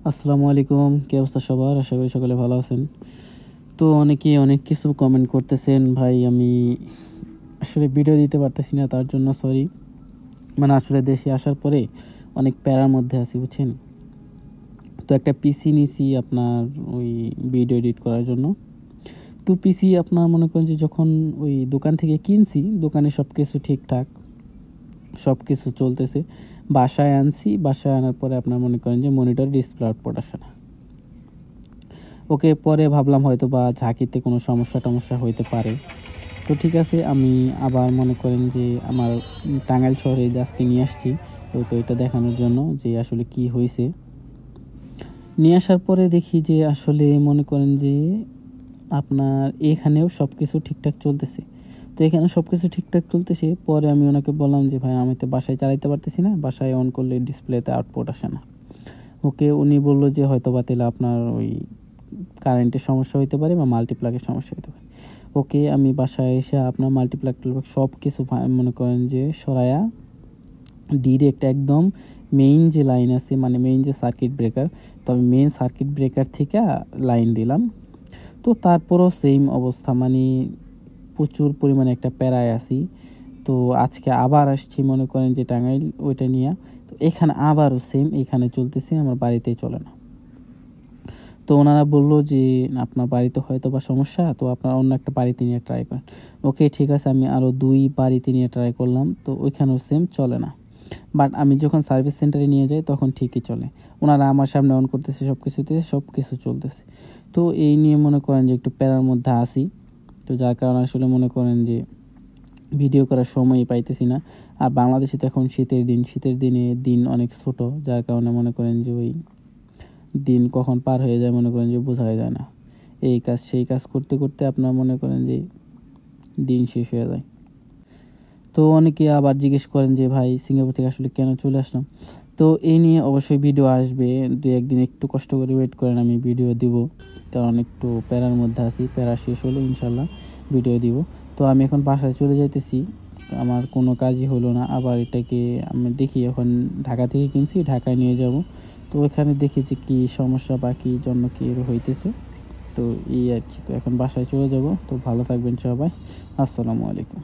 আসসালামু আলাইকুম। কি অবস্থা সবার? আশা করি সকলে ভালো আছেন। তো অনেকেই অনেক কিছু কমেন্ট করতেছেন। ভাই আমি আসলে ভিডিও দিতে পারতেছি না, তার জন্য সরি। মানে আসলে দেশে আসার পরে অনেক প্যারার মধ্যে আছি, বুঝছেন? তো একটা পিসি নিছি আপনার ওই ভিডিও এডিট করার জন্য। তো পিসি আপনার মনে করেন যে যখন ওই দোকান থেকে কিনছি, দোকানে সব কিছু ঠিকঠাক, সব কিছু চলতেছে। বাসায় আনছি, বাসায় আনার পরে আপনার মনে করেন যে মনিটর ডিসপ্লে আউটপুট আসে না। ওকে, পরে ভাবলাম হয়তো বা ঝাঁকিতে কোনো সমস্যা হইতে পারে। তো ঠিক আছে, আমি আবার মনে করেন যে আমার টাঙ্গাইল শহরে যে আজকে নিয়ে আসছি, তো এটা দেখানোর জন্য যে আসলে কি হয়েছে। নিয়ে আসার পরে দেখি যে আসলে মনে করেন যে আপনার এখানেও সব কিছু ঠিকঠাক চলতেছে। তো এখানে সব কিছু ঠিকঠাক চলতেছে, পরে আমি ওনাকে বললাম যে ভাই আমি তো বাসায় চালাইতে পারতেছি না, বাসায় অন করলে ডিসপ্লেতে আউটপুট আসে না। ওকে, উনি বললো যে হয়তো বা তাহলে আপনার ওই কারেন্টের সমস্যা হইতে পারে বা মাল্টিপ্লাগের সমস্যা হইতে পারে। ওকে, আমি বাসায় এসে আপনার মাল্টিপ্লাগ সব কিছু মনে করেন যে সরায়া ডিরেক্ট একদম মেইন যে লাইন আছে, মানে মেইন যে সার্কিট ব্রেকার, তো আমি মেইন সার্কিট ব্রেকার থেকে লাইন দিলাম। তো তারপরও সেম অবস্থা, মানে প্রচুর পরিমাণে একটা প্যারায় আছি। তো আজকে আবার আসছি মনে করেন যে টাঙ্গাইল ওইটা নিয়ে। তো এখানে আবারও সেম এখানে চলতেছে, আমার বাড়িতেই চলে না। তো ওনারা বললো যে আপনার বাড়িতে হয়তো বা সমস্যা, তো আপনার অন্য একটা বাড়িতে নিয়ে ট্রাই করেন। ওকে ঠিক আছে, আমি আরও 2 বাড়িতে নিয়ে ট্রাই করলাম, তো ওইখানেও সেম চলে না। বাট আমি যখন সার্ভিস সেন্টারে নিয়ে যাই তখন ঠিকই চলে। ওনারা আমার সামনে অন করতেছে, সব কিছু চলতেছে। তো এই নিয়ে মনে করেন যে একটু প্যারার মধ্যে আসি। তো যার কারণে আসলে মনে করেন যে ভিডিও করার সময়ই পাইতেছি না। আর বাংলাদেশে তো এখন শীতের দিনে দিন অনেক ছোট, যার কারণে মনে করেন যে ওই দিন কখন পার হয়ে যায় মনে করেন যে বোঝাই যায় না। এই কাজ সেই কাজ করতে করতে আপনার মনে করেন যে দিন শেষ হয়ে যায়। তো অনেকে আবার জিজ্ঞেস করেন যে ভাই সিঙ্গাপুর থেকে আসলে কেন চলে আসলাম। তো এই নিয়ে অবশ্যই ভিডিও আসবে, 2-1 দিন একটু কষ্ট করে ওয়েট করেন, আমি ভিডিও দিব। কারণ একটু প্যারার মধ্যে আছি, প্যারা শেষ হলে ইনশাল্লাহ ভিডিও দিব। তো আমি এখন বাসায় চলে যাইতেছি, আমার কোনো কাজই হলো না। আবার এটাকে আমি দেখি, এখন ঢাকা থেকে কিনছি, ঢাকায় নিয়ে যাব। তো ওখানে দেখি যে কী সমস্যা বা কী জন্য কী হইতেছে। তো এই আর কি। তো এখন বাসায় চলে যাব। তো ভালো থাকবেন সবাই। আসসালামু আলাইকুম।